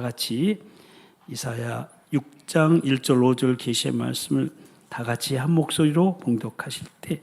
다 같이 이사야 6장 1절 5절 계시의 말씀을 다 같이 한 목소리로 봉독하실 때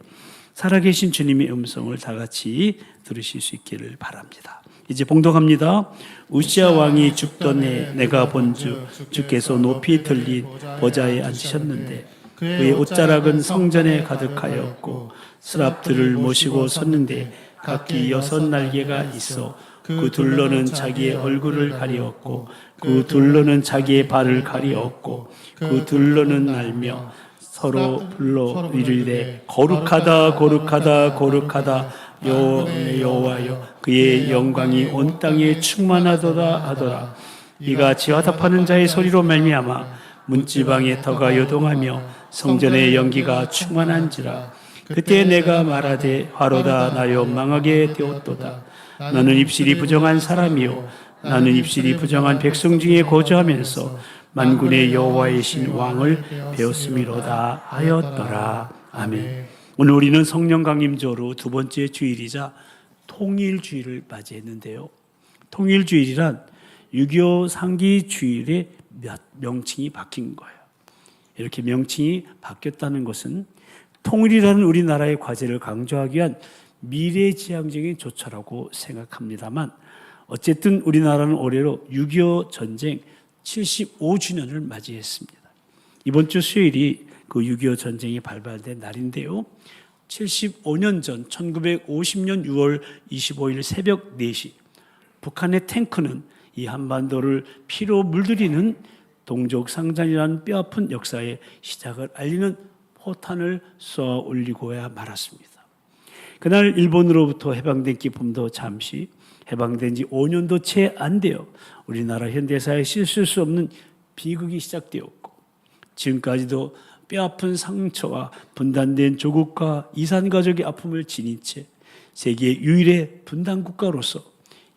살아계신 주님의 음성을 다 같이 들으실 수 있기를 바랍니다. 이제 봉독합니다. 우시야 왕이 죽던 해 내가 본즉 주께서 높이 들린 보좌에 앉으셨는데 그의 옷자락은 성전에 가득하였고 스랍들을 모시고 섰는데 각기 6날개가 있어 그 둘로는 자기의 얼굴을 가리었고 그 둘로는 자기의 발을 가리었고 그 둘로는 날며 서로 불러 이르되 거룩하다 거룩하다 거룩하다 여호와여 그의 영광이 온 땅에 충만하도다 하더라. 이가 지화답하는 자의 소리로 말미암아 문지방의 터가 요동하며 성전의 연기가 충만한지라. 그때 내가 말하되 화로다 나여 망하게 되었도다. 나는 입술이 부정한 사람이요 나는 입술이 부정한 백성 중에 거주하면서 만군의 여호와의 신 왕을 배웠음이로다 하였더라. 아멘. 오늘 우리는 성령 강림절로 두 번째 주일이자 통일주일을 맞이했는데요. 통일주일이란 6.25 상기 주일의 명칭이 바뀐 거예요. 이렇게 명칭이 바뀌었다는 것은 통일이라는 우리나라의 과제를 강조하기 위한 미래지향적인 조처라고 생각합니다만 어쨌든 우리나라는 올해로 6.25 전쟁 75주년을 맞이했습니다. 이번 주 수요일이 그 6.25 전쟁이 발발된 날인데요. 75년 전 1950년 6월 25일 새벽 4시 북한의 탱크는 이 한반도를 피로 물들이는 동족상잔이라는 뼈아픈 역사의 시작을 알리는 포탄을 쏘아 올리고야 말았습니다. 그날 일본으로부터 해방된 기쁨도 잠시 해방된 지 5년도 채 안 되어 우리나라 현대사에 씻을 수 없는 비극이 시작되었고 지금까지도 뼈아픈 상처와 분단된 조국과 이산가족의 아픔을 지닌 채 세계 유일의 분단 국가로서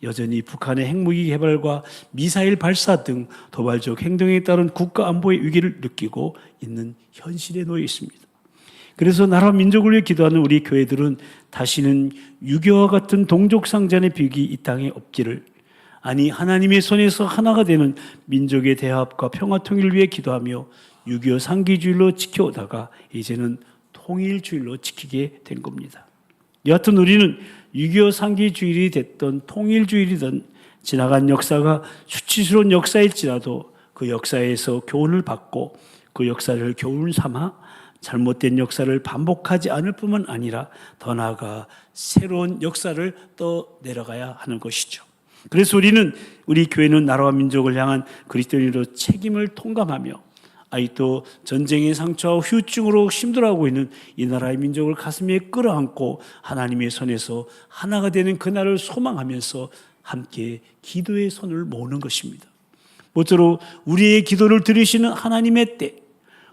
여전히 북한의 핵무기 개발과 미사일 발사 등 도발적 행동에 따른 국가 안보의 위기를 느끼고 있는 현실에 놓여 있습니다. 그래서 나라 민족을 위해 기도하는 우리 교회들은 다시는 6.25와 같은 동족상잔의 비극이 이 땅에 없기를, 아니 하나님의 손에서 하나가 되는 민족의 대합과 평화 통일을 위해 기도하며 6.25 상기주일로 지켜오다가 이제는 통일주일로 지키게 된 겁니다. 여하튼 우리는 6.25 상기주일이 됐던 통일주일이든 지나간 역사가 수치스러운 역사일지라도 그 역사에서 교훈을 받고 그 역사를 교훈 삼아 잘못된 역사를 반복하지 않을 뿐만 아니라 더 나아가 새로운 역사를 떠내려가야 하는 것이죠. 그래서 우리 교회는 나라와 민족을 향한 그리스도인으로 책임을 통감하며 아직도 전쟁의 상처와 후유증으로 힘들어하고 있는 이 나라의 민족을 가슴에 끌어안고 하나님의 손에서 하나가 되는 그날을 소망하면서 함께 기도의 손을 모으는 것입니다. 모쪼록 우리의 기도를 들으시는 하나님의 때,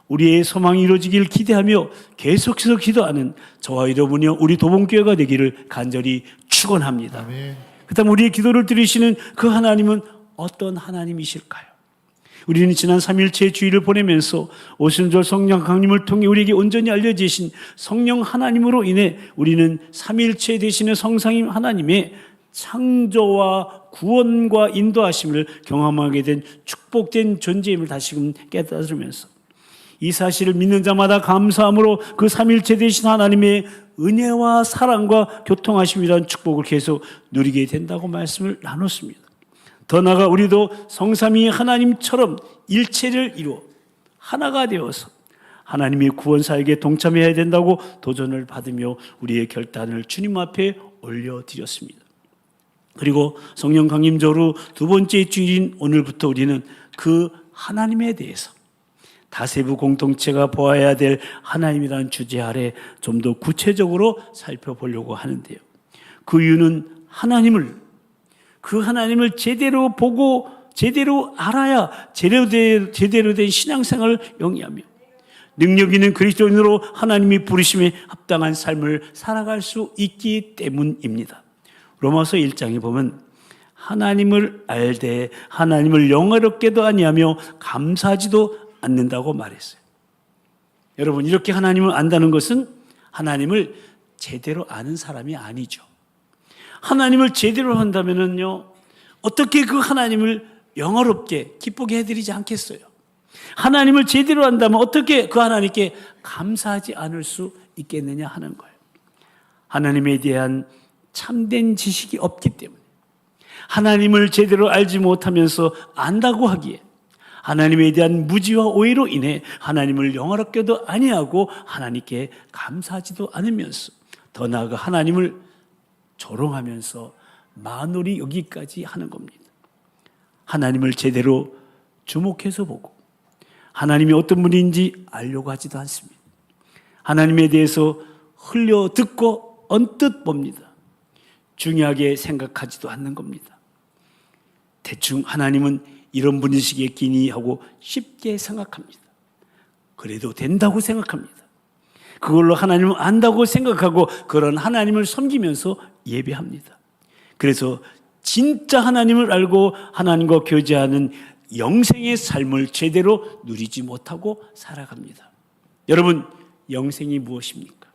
우리의 소망이 이루어지길 기대하며 계속해서 기도하는 저와 여러분이요 우리 도봉교회가 되기를 간절히 축원합니다. 그다음 우리의 기도를 들으시는 그 하나님은 어떤 하나님이실까요? 우리는 지난 3일째 주일을 보내면서 오순절 성령 강림을 통해 우리에게 온전히 알려지신 성령 하나님으로 인해 우리는 3일째 되시는 성삼위 하나님의 창조와 구원과 인도하심을 경험하게 된 축복된 존재임을 다시금 깨달으면서 이 사실을 믿는 자마다 감사함으로 그 3일째 되신 하나님의 은혜와 사랑과 교통하심이라는 축복을 계속 누리게 된다고 말씀을 나눴습니다. 더 나아가 우리도 성삼위 하나님처럼 일체를 이루어 하나가 되어서 하나님의 구원사역에 동참해야 된다고 도전을 받으며 우리의 결단을 주님 앞에 올려드렸습니다. 그리고 성령 강림절로 두 번째 주일인 오늘부터 우리는 그 하나님에 대해서 다세부 공동체가 보아야 될 하나님이라는 주제 아래 좀 더 구체적으로 살펴보려고 하는데요. 그 이유는 그 하나님을 제대로 보고 제대로 알아야 제대로 된 신앙생활을 영위하며 능력 있는 그리스도인으로 하나님이 부르심에 합당한 삶을 살아갈 수 있기 때문입니다. 로마서 1장에 보면 하나님을 알되 하나님을 영화롭게도 아니하며 감사하지도 않는다고 말했어요. 여러분, 이렇게 하나님을 안다는 것은 하나님을 제대로 아는 사람이 아니죠. 하나님을 제대로 한다면요, 어떻게 그 하나님을 영화롭게 기쁘게 해드리지 않겠어요? 하나님을 제대로 한다면 어떻게 그 하나님께 감사하지 않을 수 있겠느냐 하는 거예요. 하나님에 대한 참된 지식이 없기 때문에, 하나님을 제대로 알지 못하면서 안다고 하기에 하나님에 대한 무지와 오해로 인해 하나님을 영화롭게도 아니하고 하나님께 감사하지도 않으면서, 더 나아가 하나님을 조롱하면서 만홀히 여기까지 하는 겁니다. 하나님을 제대로 주목해서 보고 하나님이 어떤 분인지 알려고 하지도 않습니다. 하나님에 대해서 흘려 듣고 언뜻 봅니다. 중요하게 생각하지도 않는 겁니다. 대충 하나님은 이런 분이시겠기니 하고 쉽게 생각합니다. 그래도 된다고 생각합니다. 그걸로 하나님을 안다고 생각하고 그런 하나님을 섬기면서 예배합니다. 그래서 진짜 하나님을 알고 하나님과 교제하는 영생의 삶을 제대로 누리지 못하고 살아갑니다. 여러분, 영생이 무엇입니까?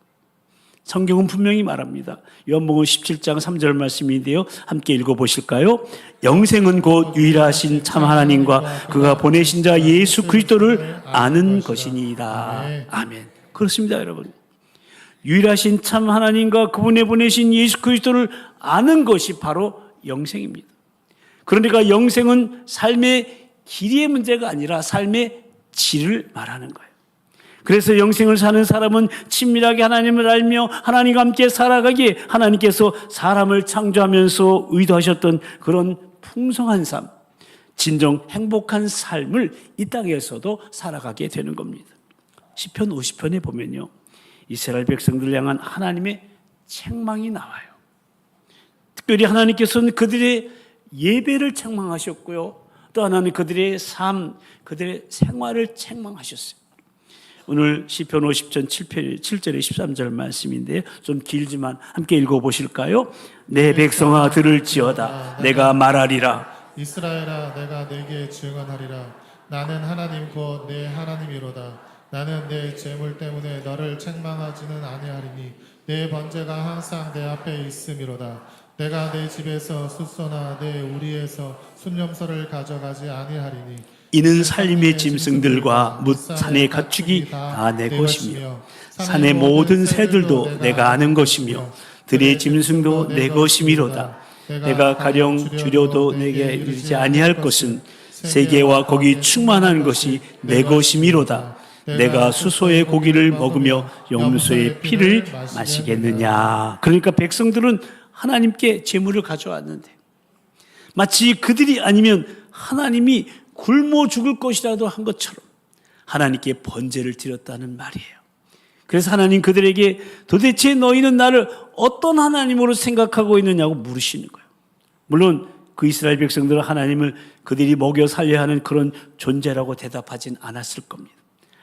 성경은 분명히 말합니다. 요한복음 17장 3절 말씀인데요, 함께 읽어보실까요? 영생은 곧 유일하신 참 하나님과 그가 보내신 자 예수 그리스도를 아는 것이니이다. 아멘. 그렇습니다, 여러분. 유일하신 참 하나님과 그분의 보내신 예수 그리스도를 아는 것이 바로 영생입니다. 그러니까 영생은 삶의 길이의 문제가 아니라 삶의 질을 말하는 거예요. 그래서 영생을 사는 사람은 친밀하게 하나님을 알며 하나님과 함께 살아가기에 하나님께서 사람을 창조하면서 의도하셨던 그런 풍성한 삶, 진정 행복한 삶을 이 땅에서도 살아가게 되는 겁니다. 시편 50편에 보면요, 이스라엘 백성들을 향한 하나님의 책망이 나와요. 특별히 하나님께서는 그들의 예배를 책망하셨고요, 또 하나는 그들의 삶, 그들의 생활을 책망하셨어요. 오늘 시편 50편 7절에 13절 말씀인데 좀 길지만 함께 읽어보실까요? 내 백성아 들을지어다 내가 말하리라. 이스라엘아 내가 내게 증언하리라. 나는 하나님 곧 내 하나님이로다. 나는 내 재물 때문에 너를 책망하지는 아니하리니 내 번제가 항상 내 앞에 있음이로다. 내가 내 집에서 숫소나 내 우리에서 순념소를 가져가지 아니하리니 이는 살림의 짐승들과 뭇 산의 가축이 다 내 것이며 산의 모든 새들도 내가 아는 것이며 들의 짐승도 내 것이미로다. 내가 가령 줄여도 내게 이르지 아니할 것은 세계와 거기 충만한 것이 내 것이미로다. 내가 수소의 고기를 먹으며 염소의 피를 마시겠느냐. 그러니까 백성들은 하나님께 제물을 가져왔는데 마치 그들이 아니면 하나님이 굶어 죽을 것이라도 한 것처럼 하나님께 번제를 드렸다는 말이에요. 그래서 하나님 그들에게 도대체 너희는 나를 어떤 하나님으로 생각하고 있느냐고 물으시는 거예요. 물론 그 이스라엘 백성들은 하나님을 그들이 먹여 살려야 하는 그런 존재라고 대답하진 않았을 겁니다.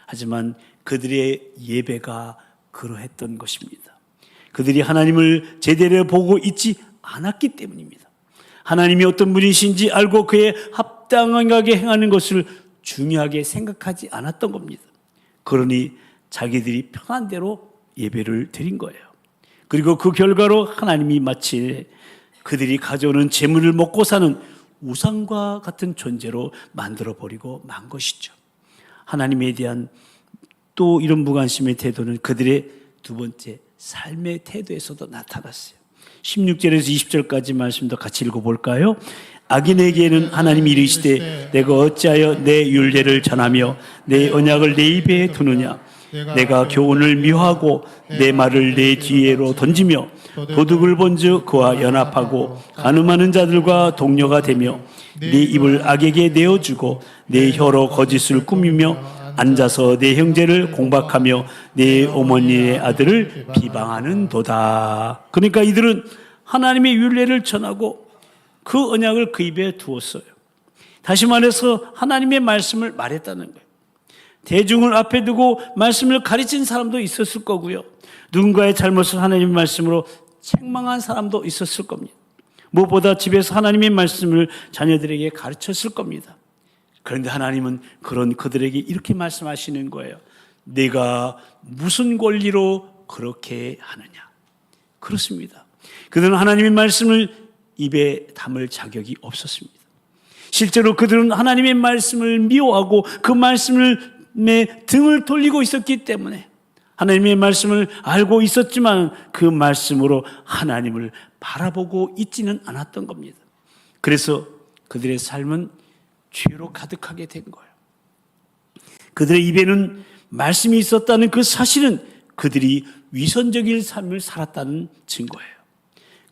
하지만 그들의 예배가 그러했던 것입니다. 그들이 하나님을 제대로 보고 있지 않았기 때문입니다. 하나님이 어떤 분이신지 알고 그에 합당하게 행하는 것을 중요하게 생각하지 않았던 겁니다. 그러니 자기들이 편한 대로 예배를 드린 거예요. 그리고 그 결과로 하나님이 마치 그들이 가져오는 재물을 먹고 사는 우상과 같은 존재로 만들어버리고 만 것이죠. 하나님에 대한 또 이런 무관심의 태도는 그들의 두 번째 삶의 태도에서도 나타났어요. 16절에서 20절까지 말씀도 같이 읽어볼까요? 악인에게는 하나님이 이르시되 내가 어찌하여 내 율례를 전하며 내 언약을 내 입에 두느냐. 내가 교훈을 미워하고 내 말을 내 뒤로 던지며 도둑을 본즉 그와 연합하고 간음하는 자들과 동료가 되며 네 입을 악에게 내어주고 내 혀로 거짓을 꾸미며 앉아서 내 형제를 공박하며 내 어머니의 아들을 비방하는 도다. 그러니까 이들은 하나님의 율례를 전하고 그 언약을 그 입에 두었어요. 다시 말해서 하나님의 말씀을 말했다는 거예요. 대중을 앞에 두고 말씀을 가르친 사람도 있었을 거고요. 누군가의 잘못을 하나님의 말씀으로 책망한 사람도 있었을 겁니다. 무엇보다 집에서 하나님의 말씀을 자녀들에게 가르쳤을 겁니다. 그런데 하나님은 그런 그들에게 이렇게 말씀하시는 거예요. 내가 무슨 권리로 그렇게 하느냐. 그렇습니다. 그들은 하나님의 말씀을 입에 담을 자격이 없었습니다. 실제로 그들은 하나님의 말씀을 미워하고 그 말씀에 등을 돌리고 있었기 때문에 하나님의 말씀을 알고 있었지만 그 말씀으로 하나님을 바라보고 있지는 않았던 겁니다. 그래서 그들의 삶은 죄로 가득하게 된 거예요. 그들의 입에는 말씀이 있었다는 그 사실은 그들이 위선적인 삶을 살았다는 증거예요.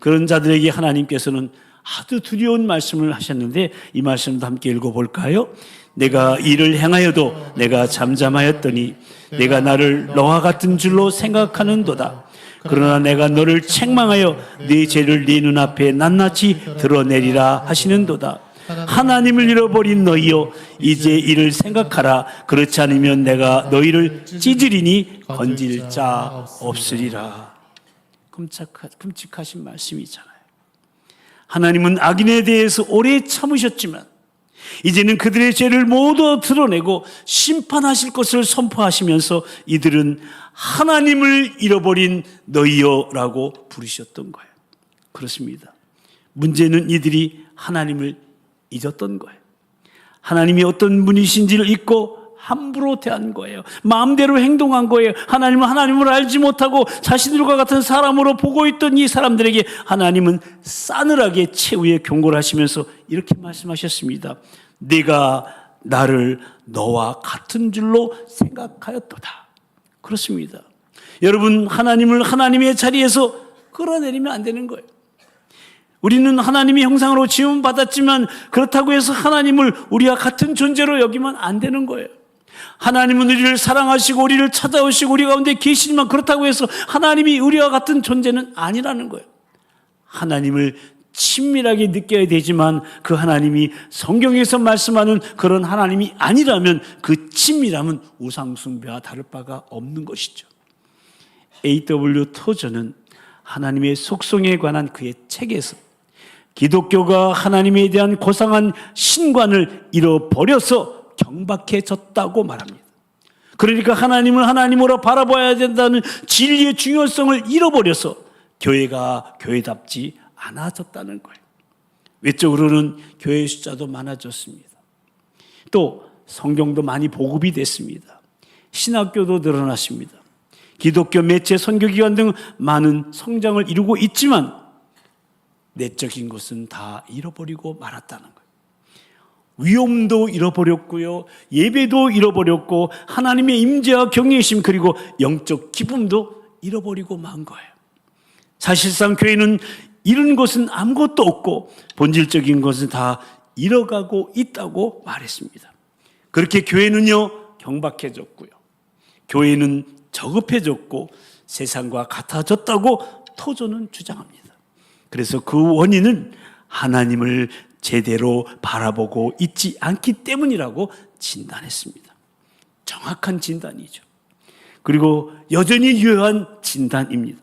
그런 자들에게 하나님께서는 아주 두려운 말씀을 하셨는데 이 말씀도 함께 읽어볼까요? 내가 이를 행하여도 내가 잠잠하였더니 내가 나를 너와 같은 줄로 생각하는도다. 그러나 내가 너를 책망하여 네 죄를 네 눈앞에 낱낱이 드러내리라 하시는도다. 하나님을 잃어버린 너희여 이제 이를 생각하라. 그렇지 않으면 내가 너희를 찢으리니 건질 자 없으리라. 끔찍하신 말씀이잖아요. 하나님은 악인에 대해서 오래 참으셨지만 이제는 그들의 죄를 모두 드러내고 심판하실 것을 선포하시면서 이들은 하나님을 잃어버린 너희여라고 부르셨던 거예요. 그렇습니다. 문제는 이들이 하나님을 잊었던 거예요. 하나님이 어떤 분이신지를 잊고 함부로 대한 거예요. 마음대로 행동한 거예요. 하나님은 하나님을 알지 못하고 자신들과 같은 사람으로 보고 있던 이 사람들에게 하나님은 싸늘하게 최후에 경고를 하시면서 이렇게 말씀하셨습니다. 내가 나를 너와 같은 줄로 생각하였도다. 그렇습니다. 여러분, 하나님을 하나님의 자리에서 끌어내리면 안 되는 거예요. 우리는 하나님의 형상으로 지음 받았지만 그렇다고 해서 하나님을 우리와 같은 존재로 여기면 안 되는 거예요. 하나님은 우리를 사랑하시고 우리를 찾아오시고 우리 가운데 계시지만 그렇다고 해서 하나님이 우리와 같은 존재는 아니라는 거예요. 하나님을 친밀하게 느껴야 되지만 그 하나님이 성경에서 말씀하는 그런 하나님이 아니라면 그 친밀함은 우상숭배와 다를 바가 없는 것이죠. A.W. 토저는 하나님의 속성에 관한 그의 책에서 기독교가 하나님에 대한 고상한 신관을 잃어버려서 경박해졌다고 말합니다. 그러니까 하나님을 하나님으로 바라봐야 된다는 진리의 중요성을 잃어버려서 교회가 교회답지 않아졌다는 거예요. 외적으로는 교회 숫자도 많아졌습니다. 또 성경도 많이 보급이 됐습니다. 신학교도 늘어났습니다. 기독교 매체 선교기관 등 많은 성장을 이루고 있지만 내적인 것은 다 잃어버리고 말았다는 거예요. 위엄도 잃어버렸고요. 예배도 잃어버렸고 하나님의 임재와 경외심 그리고 영적 기쁨도 잃어버리고 만 거예요. 사실상 교회는 잃은 것은 아무것도 없고 본질적인 것은 다 잃어가고 있다고 말했습니다. 그렇게 교회는요 경박해졌고요. 교회는 저급해졌고 세상과 같아졌다고 토저는 주장합니다. 그래서 그 원인은 하나님을 제대로 바라보고 있지 않기 때문이라고 진단했습니다. 정확한 진단이죠. 그리고 여전히 유효한 진단입니다.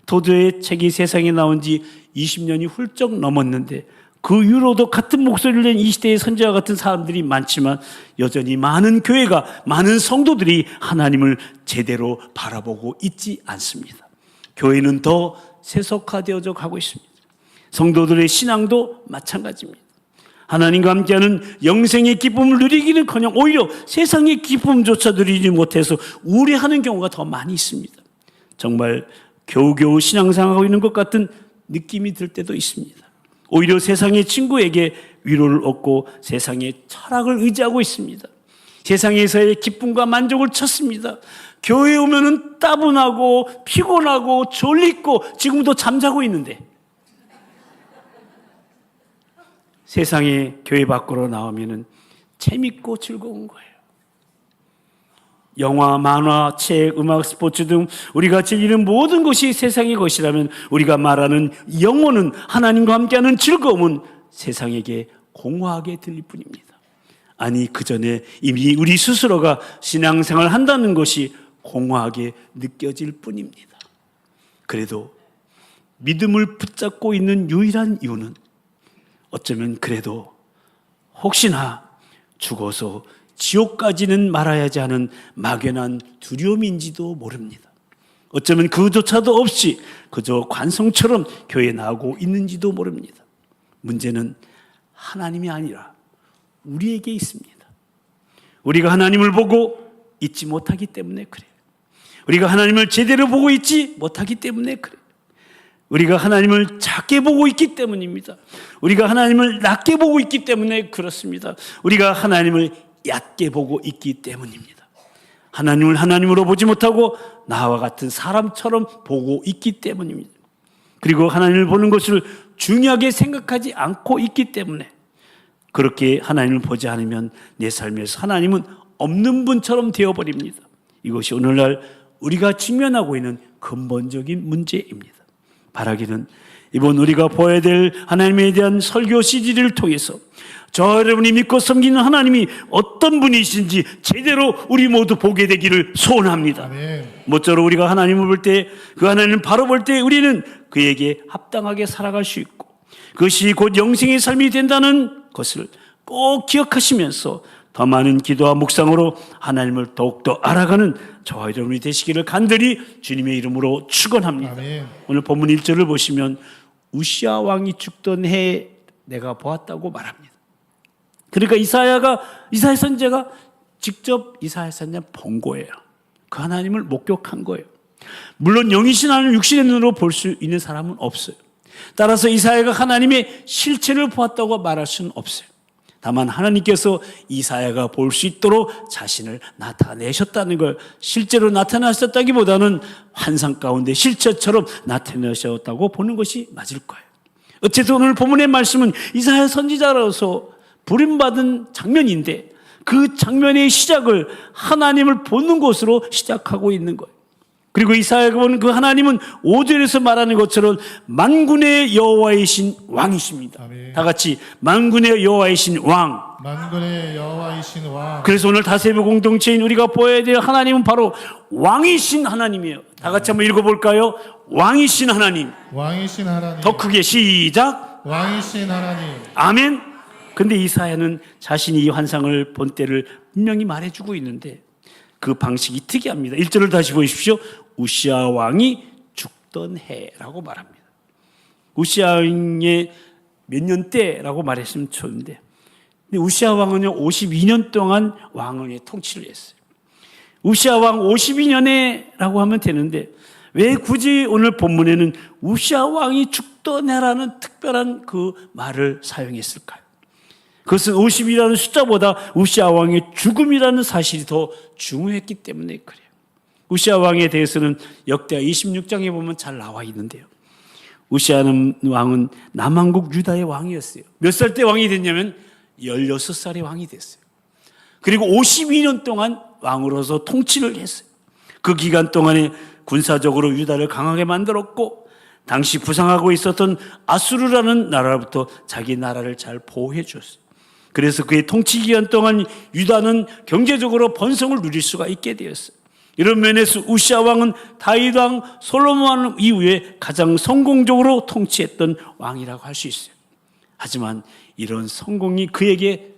토저의 책이 세상에 나온 지 20년이 훌쩍 넘었는데 그 이후로도 같은 목소리를 낸 이 시대의 선지자와 같은 사람들이 많지만 여전히 많은 교회가 많은 성도들이 하나님을 제대로 바라보고 있지 않습니다. 교회는 더 세속화되어져 가고 있습니다. 성도들의 신앙도 마찬가지입니다. 하나님과 함께하는 영생의 기쁨을 누리기는커녕 오히려 세상의 기쁨조차 누리지 못해서 우려하는 경우가 더 많이 있습니다. 정말 겨우겨우 신앙생활하고 있는 것 같은 느낌이 들 때도 있습니다. 오히려 세상의 친구에게 위로를 얻고 세상의 철학을 의지하고 있습니다. 세상에서의 기쁨과 만족을 찾습니다. 교회에 오면은 따분하고 피곤하고 졸리고 지금도 잠자고 있는데 세상에 교회 밖으로 나오면은 재밌고 즐거운 거예요. 영화, 만화, 책, 음악, 스포츠 등 우리가 즐기는 모든 것이 세상의 것이라면 우리가 말하는 영혼은 하나님과 함께하는 즐거움은 세상에게 공허하게 들릴 뿐입니다. 아니 그 전에 이미 우리 스스로가 신앙생활을 한다는 것이 공허하게 느껴질 뿐입니다. 그래도 믿음을 붙잡고 있는 유일한 이유는 어쩌면 그래도 혹시나 죽어서 지옥까지는 말아야지 하는 막연한 두려움인지도 모릅니다. 어쩌면 그조차도 없이 그저 관성처럼 교회에 나오고 있는지도 모릅니다. 문제는 하나님이 아니라 우리에게 있습니다. 우리가 하나님을 보고 있지 못하기 때문에 그래요. 우리가 하나님을 제대로 보고 있지 못하기 때문에 그래요. 우리가 하나님을 작게 보고 있기 때문입니다. 우리가 하나님을 낮게 보고 있기 때문에 그렇습니다. 우리가 하나님을 얕게 보고 있기 때문입니다. 하나님을 하나님으로 보지 못하고 나와 같은 사람처럼 보고 있기 때문입니다. 그리고 하나님을 보는 것을 중요하게 생각하지 않고 있기 때문에 그렇게 하나님을 보지 않으면 내 삶에서 하나님은 없는 분처럼 되어버립니다. 이것이 오늘날 우리가 직면하고 있는 근본적인 문제입니다. 바라기는 이번 우리가 보아야 될 하나님에 대한 설교 CD를 통해서 저 여러분이 믿고 섬기는 하나님이 어떤 분이신지 제대로 우리 모두 보게 되기를 소원합니다. 아멘. 모쪼록 우리가 하나님을 볼 때, 그 하나님을 바로 볼 때 우리는 그에게 합당하게 살아갈 수 있고 그것이 곧 영생의 삶이 된다는 것을 꼭 기억하시면서 더 많은 기도와 묵상으로 하나님을 더욱더 알아가는 저와 여러분이 되시기를 간절히 주님의 이름으로 축원합니다. 아멘. 오늘 본문 1절을 보시면 우시아 왕이 죽던 해에 내가 보았다고 말합니다. 그러니까 이사야 선지자가 직접 이사야 선지자 본 거예요. 그 하나님을 목격한 거예요. 물론 영이신 하나님 육신의 눈으로 볼 수 있는 사람은 없어요. 따라서 이사야가 하나님의 실체를 보았다고 말할 수는 없어요. 다만 하나님께서 이사야가 볼 수 있도록 자신을 나타내셨다는 걸, 실제로 나타나셨다기보다는 환상 가운데 실체처럼 나타내셨다고 보는 것이 맞을 거예요. 어쨌든 오늘 본문의 말씀은 이사야 선지자로서 부름받은 장면인데 그 장면의 시작을 하나님을 보는 것으로 시작하고 있는 거예요. 그리고 이사야가 보는 그 하나님은 5절에서 말하는 것처럼 만군의 여호와이신 왕이십니다. 아멘. 다 같이 만군의 여호와이신 왕. 만군의 여호와이신 왕. 그래서 오늘 다세브 공동체인 우리가 보아야 될 하나님은 바로 왕이신 하나님이에요. 다 같이 한번 읽어볼까요? 왕이신 하나님. 왕이신 하나님. 더 크게 시작. 왕이신 하나님. 아멘. 근데 이사야는 자신이 이 환상을 본 때를 분명히 말해주고 있는데 그 방식이 특이합니다. 1절을 다시 보십시오. 우시아 왕이 죽던 해라고 말합니다. 우시아 왕의 몇 년 때라고 말했으면 좋은데, 근데 우시아 왕은요 52년 동안 왕을 통치를 했어요. 우시아 왕 52년에라고 하면 되는데 왜 굳이 오늘 본문에는 우시아 왕이 죽던 해라는 특별한 그 말을 사용했을까요? 그것은 50이라는 숫자보다 우시아 왕의 죽음이라는 사실이 더 중요했기 때문에 그래요. 우시아 왕에 대해서는 역대하 26장에 보면 잘 나와 있는데요. 우시아 왕은 남한국 유다의 왕이었어요. 몇 살 때 왕이 됐냐면 16살의 왕이 됐어요. 그리고 52년 동안 왕으로서 통치를 했어요. 그 기간 동안에 군사적으로 유다를 강하게 만들었고 당시 부상하고 있었던 아수르라는 나라로부터 자기 나라를 잘 보호해 줬어요. 그래서 그의 통치 기간 동안 유다는 경제적으로 번성을 누릴 수가 있게 되었어요. 이런 면에서 우시아 왕은 다윗 왕, 솔로몬 왕 이후에 가장 성공적으로 통치했던 왕이라고 할 수 있어요. 하지만 이런 성공이 그에게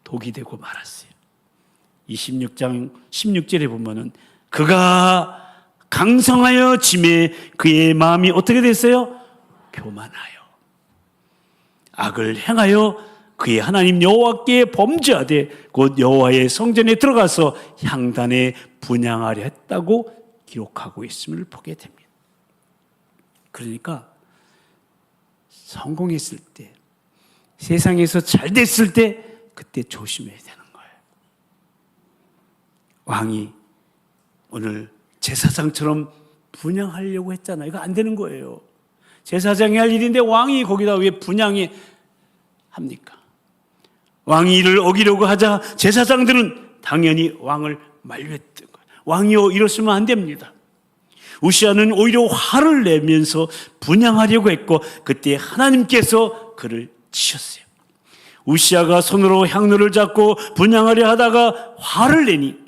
독이 되고 말았어요. 26장 16절에 보면은 그가 강성하여 짐에 그의 마음이 어떻게 됐어요? 교만하여 악을 행하여 그의 하나님 여호와께 범죄하되 곧 여호와의 성전에 들어가서 향단에 분향하려 했다고 기록하고 있음을 보게 됩니다. 그러니까 성공했을 때, 세상에서 잘 됐을 때 그때 조심해야 되는 거예요. 왕이 오늘 제사장처럼 분향하려고 했잖아요. 이거 안 되는 거예요. 제사장이 할 일인데 왕이 거기다 왜 분향이 합니까? 왕이 이를 어기려고 하자 제사장들은 당연히 왕을 만류했던 거예요. 왕이요 이러시면 안 됩니다. 우시아는 오히려 화를 내면서 분향하려고 했고 그때 하나님께서 그를 치셨어요. 우시아가 손으로 향로를 잡고 분향하려 하다가 화를 내니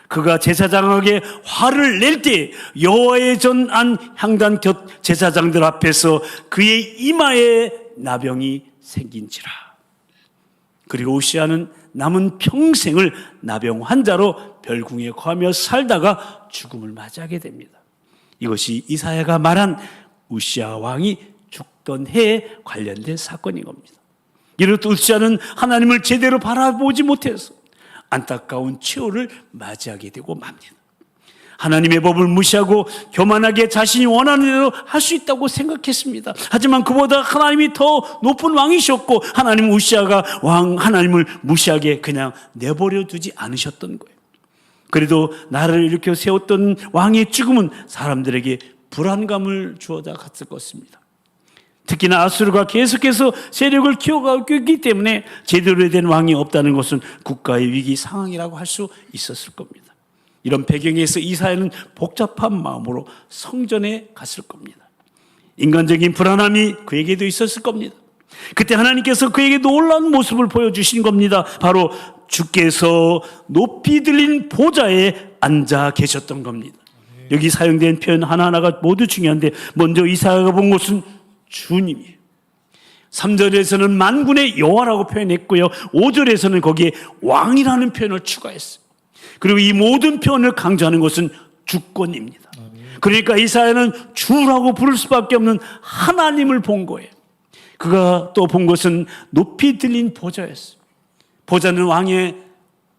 그가 제사장에게 화를 낼 때 여호와의 전안 향단 곁 제사장들 앞에서 그의 이마에 나병이 생긴지라. 그리고 우시아는 남은 평생을 나병 환자로 별궁에 거하며 살다가 죽음을 맞이하게 됩니다. 이것이 이사야가 말한 우시아 왕이 죽던 해에 관련된 사건인 겁니다. 이렇듯 우시아는 하나님을 제대로 바라보지 못해서 안타까운 최후를 맞이하게 되고 맙니다. 하나님의 법을 무시하고 교만하게 자신이 원하는 대로 할 수 있다고 생각했습니다. 하지만 그보다 하나님이 더 높은 왕이셨고 하나님 우시아가 하나님을 무시하게 그냥 내버려 두지 않으셨던 거예요. 그래도 나라를 일으켜 세웠던 왕의 죽음은 사람들에게 불안감을 주어다 갔을 것입니다. 특히나 아수르가 계속해서 세력을 키워가고 있기 때문에 제대로 된 왕이 없다는 것은 국가의 위기 상황이라고 할 수 있었을 겁니다. 이런 배경에서 이사야는 복잡한 마음으로 성전에 갔을 겁니다. 인간적인 불안함이 그에게도 있었을 겁니다. 그때 하나님께서 그에게 놀라운 모습을 보여주신 겁니다. 바로 주께서 높이 들린 보좌에 앉아 계셨던 겁니다. 여기 사용된 표현 하나하나가 모두 중요한데 먼저 이사야가 본 것은 주님이에요. 3절에서는 만군의 여호와라고 표현했고요. 5절에서는 거기에 왕이라는 표현을 추가했어요. 그리고 이 모든 표현을 강조하는 것은 주권입니다. 그러니까 이사야는 주라고 부를 수밖에 없는 하나님을 본 거예요. 그가 또 본 것은 높이 들린 보좌였어요. 보좌는 왕의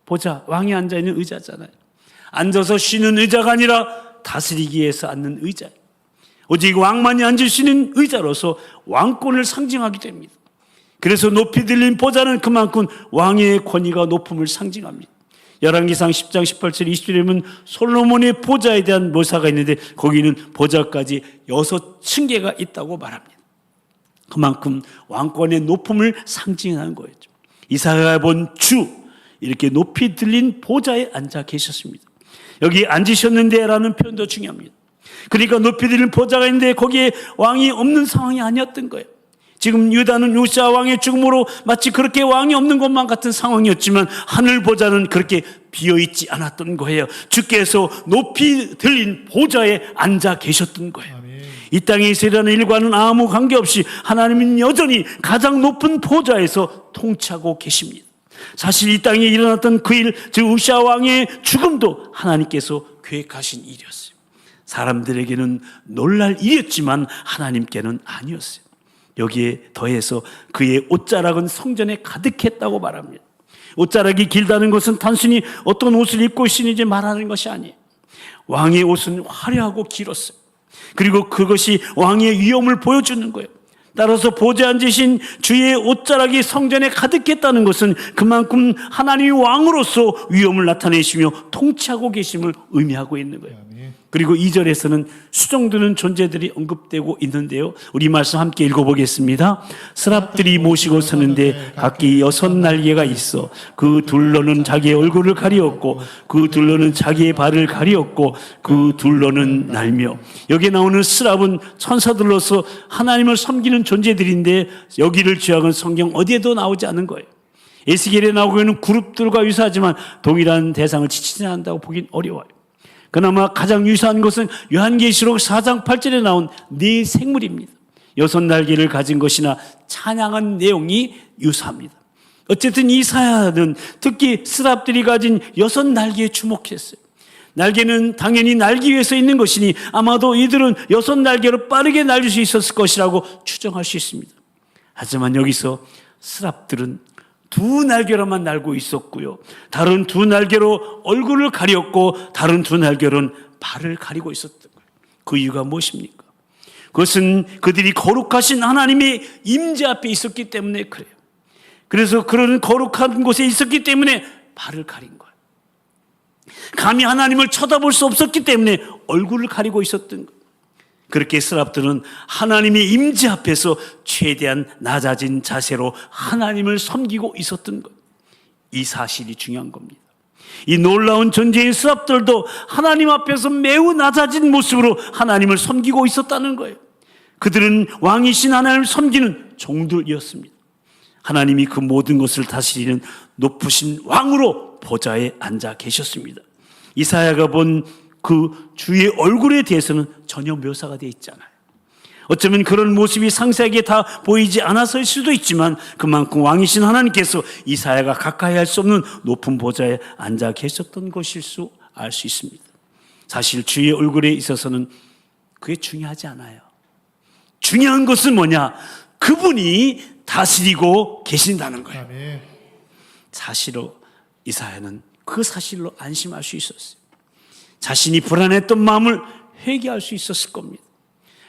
보좌, 왕이 앉아있는 의자잖아요. 앉아서 쉬는 의자가 아니라 다스리기 위해서 앉는 의자예요. 오직 왕만이 앉을 수 있는 의자로서 왕권을 상징하게 됩니다. 그래서 높이 들린 보좌는 그만큼 왕의 권위가 높음을 상징합니다. 열왕기상 10장 18절 20절에 보면 솔로몬의 보좌에 대한 묘사가 있는데 거기는 보좌까지 6층계가 있다고 말합니다. 그만큼 왕권의 높음을 상징하는 거였죠. 이사야가 본 주, 이렇게 높이 들린 보좌에 앉아 계셨습니다. 여기 앉으셨는데 라는 표현도 중요합니다. 그러니까 높이 들린 보좌가 있는데 거기에 왕이 없는 상황이 아니었던 거예요. 지금 유다는 요시아 왕의 죽음으로 마치 그렇게 왕이 없는 것만 같은 상황이었지만 하늘 보좌는 그렇게 비어있지 않았던 거예요. 주께서 높이 들린 보좌에 앉아 계셨던 거예요. 아멘. 이 땅에 있으려는 일과는 아무 관계없이 하나님은 여전히 가장 높은 보좌에서 통치하고 계십니다. 사실 이 땅에 일어났던 그 일, 즉 우시아 왕의 죽음도 하나님께서 계획하신 일이었어요. 사람들에게는 놀랄 일이었지만 하나님께는 아니었어요. 여기에 더해서 그의 옷자락은 성전에 가득했다고 말합니다. 옷자락이 길다는 것은 단순히 어떤 옷을 입고 있으니 말하는 것이 아니에요. 왕의 옷은 화려하고 길었어요. 그리고 그것이 왕의 위엄을 보여주는 거예요. 따라서 보좌에 앉으신 주의 옷자락이 성전에 가득했다는 것은 그만큼 하나님의 왕으로서 위엄을 나타내시며 통치하고 계심을 의미하고 있는 거예요. 그리고 2절에서는 수종드는 존재들이 언급되고 있는데요. 우리 말씀 함께 읽어보겠습니다. 스랍들이 모시고 서는데 각기 6날개가 있어 그 둘러는 자기의 얼굴을 가리었고 그 둘러는 자기의 발을 가리었고 그 둘러는 날며, 여기에 나오는 스랍은 천사들로서 하나님을 섬기는 존재들인데 여기를 지역은 성경 어디에도 나오지 않은 거예요. 에스겔에 나오고 있는 그룹들과 유사하지만 동일한 대상을 지치지 않는다고 보긴 어려워요. 그나마 가장 유사한 것은 요한계시록 4장 8절에 나온 네 생물입니다. 6날개를 가진 것이나 찬양한 내용이 유사합니다. 어쨌든 이사야는 특히 스랍들이 가진 6날개에 주목했어요. 날개는 당연히 날기 위해서 있는 것이니 아마도 이들은 6날개로 빠르게 날릴 수 있었을 것이라고 추정할 수 있습니다. 하지만 여기서 스랍들은 2날개로만 날고 있었고요. 다른 2날개로 얼굴을 가렸고 다른 2날개로는 발을 가리고 있었던 거예요. 그 이유가 무엇입니까? 그것은 그들이 거룩하신 하나님의 임재 앞에 있었기 때문에 그래요. 그래서 그런 거룩한 곳에 있었기 때문에 발을 가린 거예요. 감히 하나님을 쳐다볼 수 없었기 때문에 얼굴을 가리고 있었던 거예요. 그렇게 스랍들은 하나님의 임재 앞에서 최대한 낮아진 자세로 하나님을 섬기고 있었던 것. 이 사실이 중요한 겁니다. 이 놀라운 존재인 스랍들도 하나님 앞에서 매우 낮아진 모습으로 하나님을 섬기고 있었다는 거예요. 그들은 왕이신 하나님을 섬기는 종들이었습니다. 하나님이 그 모든 것을 다스리는 높으신 왕으로 보좌에 앉아 계셨습니다. 이사야가 본 그 주의 얼굴에 대해서는 전혀 묘사가 되어 있잖아요. 어쩌면 그런 모습이 상세하게 다 보이지 않아서일 수도 있지만 그만큼 왕이신 하나님께서 이사야가 가까이 할 수 없는 높은 보좌에 앉아 계셨던 것일 수 알 수 있습니다. 사실 주의 얼굴에 있어서는 그게 중요하지 않아요. 중요한 것은 뭐냐? 그분이 다스리고 계신다는 거예요. 아멘. 사실로 이사야는 그 사실로 안심할 수 있었어요. 자신이 불안했던 마음을 회개할 수 있었을 겁니다.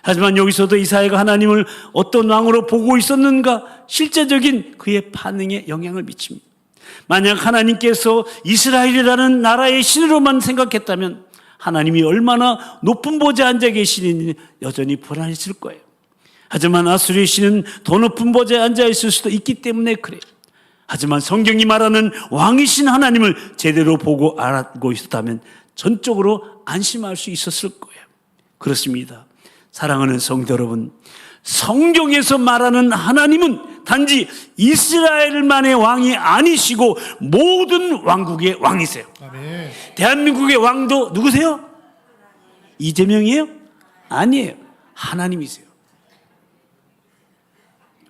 하지만 여기서도 이사야가 하나님을 어떤 왕으로 보고 있었는가, 실제적인 그의 반응에 영향을 미칩니다. 만약 하나님께서 이스라엘이라는 나라의 신으로만 생각했다면 하나님이 얼마나 높은 보좌에 앉아 계시니 여전히 불안했을 거예요. 하지만 아수르의 신은 더 높은 보좌에 앉아 있을 수도 있기 때문에 그래요. 하지만 성경이 말하는 왕이신 하나님을 제대로 보고 알고 있었다면 전적으로 안심할 수 있었을 거예요. 그렇습니다. 사랑하는 성도 여러분, 성경에서 말하는 하나님은 단지 이스라엘만의 왕이 아니시고 모든 왕국의 왕이세요. 아멘. 대한민국의 왕도 누구세요? 이재명이에요? 아니에요. 하나님이세요.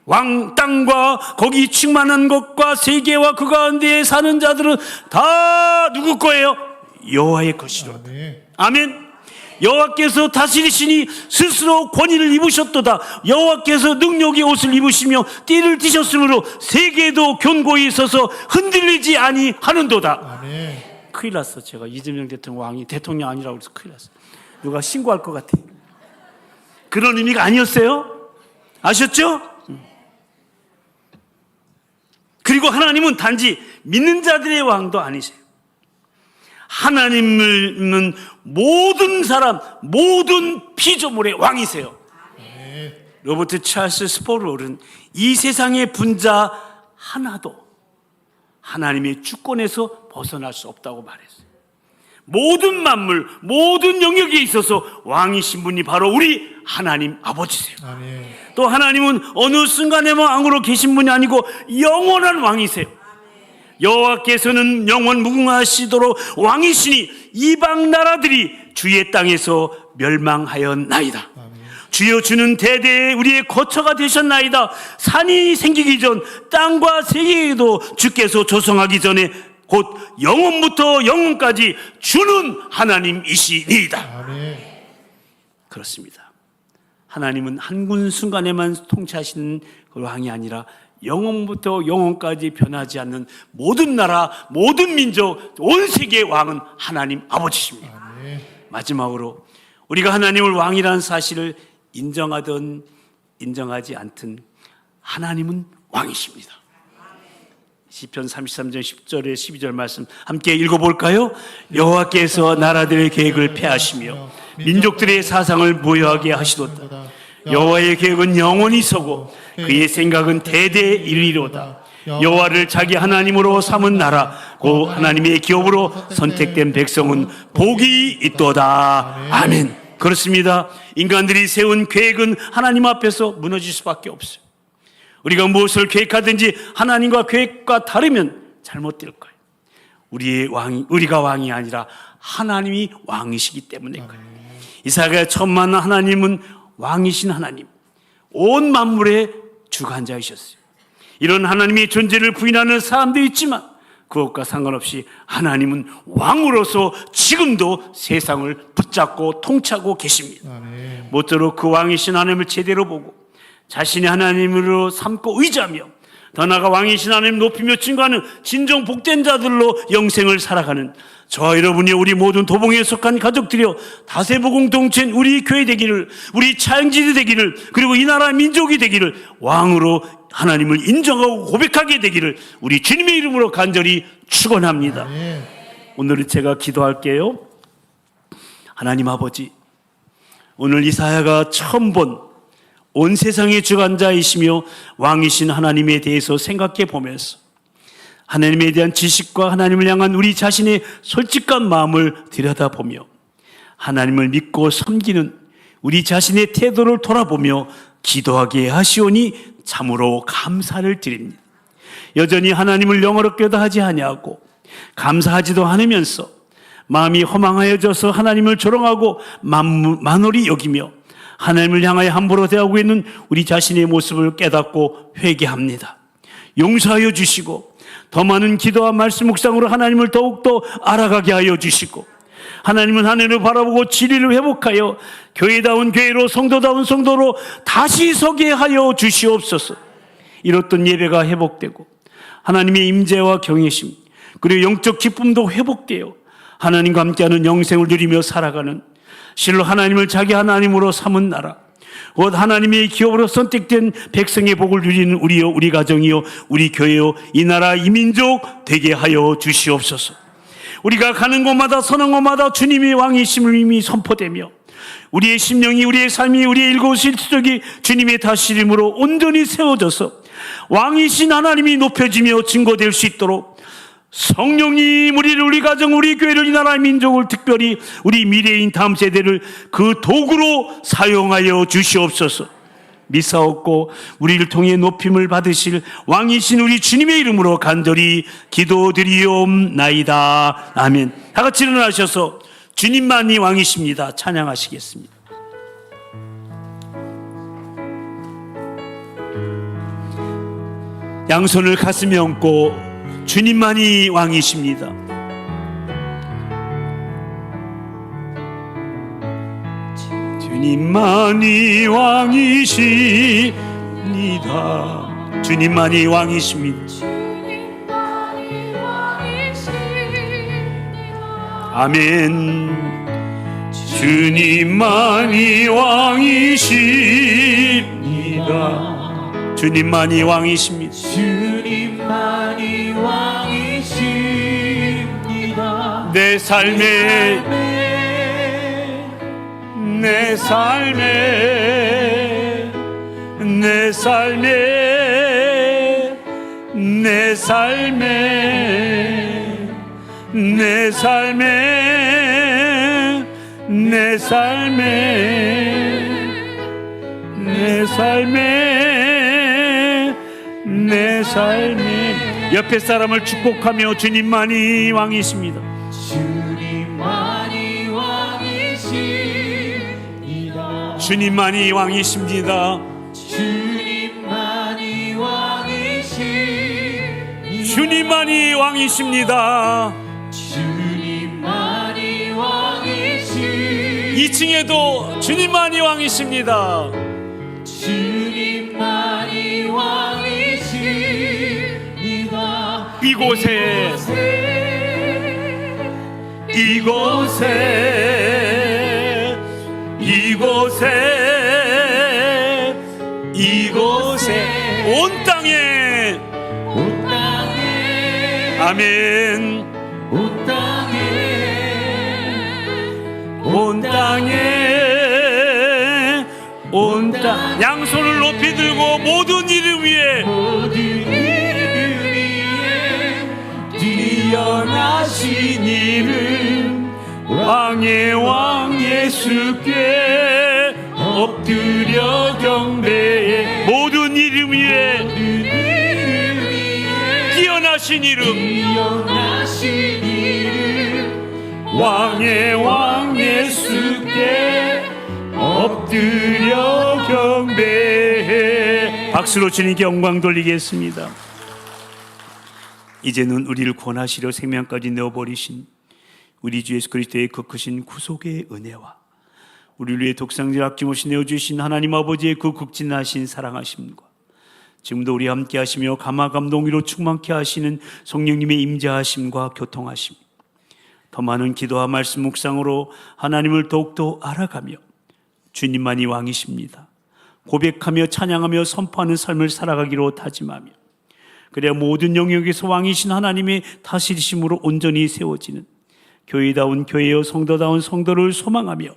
왕 땅과 거기 충만한 것과 세계와 그 가운데에 사는 자들은 다 누구 거예요? 여호와의 것이로다. 아멘. 아멘. 여호와께서 다스리시니 스스로 권위를 입으셨도다. 여호와께서 능력의 옷을 입으시며 띠를 띠셨으므로 세계도 견고히 서서 흔들리지 아니하는도다. 아멘. 큰일 났어. 제가 이재명 대통령 왕이 대통령 아니라고 해서 큰일 났어. 누가 신고할 것 같아. 그런 의미가 아니었어요. 아셨죠? 그리고 하나님은 단지 믿는 자들의 왕도 아니세요. 하나님은 모든 사람, 모든 피조물의 왕이세요. 아멘. 로버트 찰스 스포롤은 이 세상의 분자 하나도 하나님의 주권에서 벗어날 수 없다고 말했어요. 모든 만물, 모든 영역에 있어서 왕이신 분이 바로 우리 하나님 아버지세요. 아멘. 또 하나님은 어느 순간에만 왕으로 계신 분이 아니고 영원한 왕이세요. 여호와께서는 영원 무궁하시도록 왕이시니 이방 나라들이 주의 땅에서 멸망하였나이다. 아멘. 주여 주는 대대에 우리의 거처가 되셨나이다. 산이 생기기 전 땅과 세계에도 주께서 조성하기 전에 곧 영원부터 영원까지 주는 하나님이시니이다. 아멘. 그렇습니다. 하나님은 한군 순간에만 통치하시는 그 왕이 아니라 영원부터 영원까지 변하지 않는 모든 나라, 모든 민족, 온 세계의 왕은 하나님 아버지십니다. 아멘. 마지막으로 우리가 하나님을 왕이라는 사실을 인정하든 인정하지 않든 하나님은 왕이십니다. 시편 33장 10절에 12절 말씀 함께 읽어볼까요? 여호와께서 나라들의 계획을 폐하시며 민족들의 사상을 무효하게 하시도다. 여호와의 계획은 영원히 서고 그의 생각은 대대에 이르리로다. 여호와를 자기 하나님으로 삼은 나라 곧 하나님의 기업으로 선택된 백성은 복이 있도다. 아멘. 그렇습니다. 인간들이 세운 계획은 하나님 앞에서 무너질 수밖에 없어요. 우리가 무엇을 계획하든지 하나님과 계획과 다르면 잘못될 거예요. 우리가 왕이 아니라 하나님이 왕이시기 때문에 그래요. 이사야가 처음 만난 하나님은 왕이신 하나님, 온 만물의 주관자이셨어요. 이런 하나님의 존재를 부인하는 사람도 있지만 그것과 상관없이 하나님은 왕으로서 지금도 세상을 붙잡고 통치하고 계십니다. 아멘. 모쪼록 그 왕이신 하나님을 제대로 보고 자신의 하나님으로 삼고 의지하며 더 나아가 왕이신 하나님 높이며 증거하는 진정 복된 자들로 영생을 살아가는 저와 여러분이 우리 모든 도봉에 속한 가족들이여 다세보 공동체인 우리 교회 되기를, 우리 차영지대 되기를, 그리고 이 나라 민족이 되기를, 왕으로 하나님을 인정하고 고백하게 되기를 우리 주님의 이름으로 간절히 축원합니다. 아멘. 오늘은 제가 기도할게요. 하나님 아버지, 오늘 이사야가 처음 본 온 세상의 주관자이시며 왕이신 하나님에 대해서 생각해 보면서 하나님에 대한 지식과 하나님을 향한 우리 자신의 솔직한 마음을 들여다보며 하나님을 믿고 섬기는 우리 자신의 태도를 돌아보며 기도하게 하시오니 참으로 감사를 드립니다. 여전히 하나님을 영어롭게도 하지 아니하고 감사하지도 않으면서 마음이 허망하여져서 하나님을 조롱하고 만홀히 여기며 하나님을 향하여 함부로 대하고 있는 우리 자신의 모습을 깨닫고 회개합니다. 용서하여 주시고 더 많은 기도와 말씀 묵상으로 하나님을 더욱더 알아가게 하여 주시고 하나님은 하늘을 바라보고 진리를 회복하여 교회다운 교회로 성도다운 성도로 다시 서게 하여 주시옵소서. 잃었던 예배가 회복되고 하나님의 임재와 경외심 그리고 영적 기쁨도 회복되어 하나님과 함께하는 영생을 누리며 살아가는 실로 하나님을 자기 하나님으로 삼은 나라 곧 하나님의 기업으로 선택된 백성의 복을 누리는 우리요 우리 가정이요 우리 교회요 이 나라 이 민족 되게 하여 주시옵소서. 우리가 가는 곳마다 서는 곳마다 주님의 왕이심을 이미 선포되며 우리의 심령이 우리의 삶이 우리의 일곱 일수적이 주님의 다스림으로 온전히 세워져서 왕이신 하나님이 높여지며 증거될 수 있도록 성령님 우리를 우리 가정 우리 교회를 이 나라의 민족을 특별히 우리 미래인 다음 세대를 그 도구로 사용하여 주시옵소서. 미사옵고 우리를 통해 높임을 받으실 왕이신 우리 주님의 이름으로 간절히 기도드리옵나이다. 아멘. 다 같이 일어나셔서 주님만이 왕이십니다 찬양하시겠습니다. 양손을 가슴에 얹고 주님만이 왕이십니다. 주님만이 왕이십니다. 주님만이 왕이십니다. 아멘. 주님만이 왕이십니다. 주님만이 왕이십니다. 주님만이 왕이십니다. 내 삶에 내 삶에 내 삶에 내 삶에 내 삶에 내 삶에 내 삶에 내 삶에 옆에 사람을 축복하며 주님만이 왕이십니다. 주님만이 왕이십니다. 주님만이 왕이십니다. 주님만이 왕이십니다. 주님만이 왕이십니다. 주님만이 왕이십니다. 2층에도 주님만이 왕이십니다. 주님만이 왕이십니다. 이곳에 이곳에 이곳에 이곳에 온 땅에 아멘. 온 땅에 온 땅에 온 땅 양손을 높이 들고 모든 이름 위에 뛰어나신 이름 왕의 왕 예수께 엎드려 경배해. 모든 이름 위에 뛰어나신 이름 왕의 왕 예수께 엎드려 경배해. 박수로 주님께 영광 돌리겠습니다. 이제는 우리를 권하시려 생명까지 내어버리신 우리 주 예수 그리스도의 그 크신 구속의 은혜와 우리를 위해 독생자를 아낌없이 내어주신 하나님 아버지의 그 극진하신 사랑하심과 지금도 우리 함께 하시며 감화감동으로 충만케 하시는 성령님의 임재하심과 교통하심, 더 많은 기도와 말씀 묵상으로 하나님을 더욱더 알아가며 주님만이 왕이십니다 고백하며 찬양하며 선포하는 삶을 살아가기로 다짐하며, 그래야 모든 영역에서 왕이신 하나님의 다스리심으로 온전히 세워지는 교회다운 교회여 성도다운 성도를 소망하며,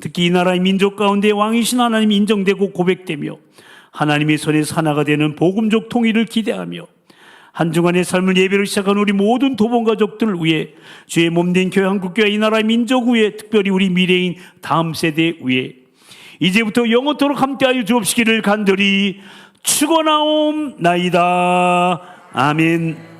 특히 이 나라의 민족 가운데 왕이신 하나님이 인정되고 고백되며 하나님의 손에서 하나가 되는 복음적 통일을 기대하며 한 주간의 삶을 예배를 시작한 우리 모든 도봉가족들을 위해, 주의 몸된 교회 한국교회 이 나라의 민족 위해, 특별히 우리 미래인 다음 세대 위해 이제부터 영원토록 함께하여 주옵시기를 간절히 축원하옵나이다. 아멘.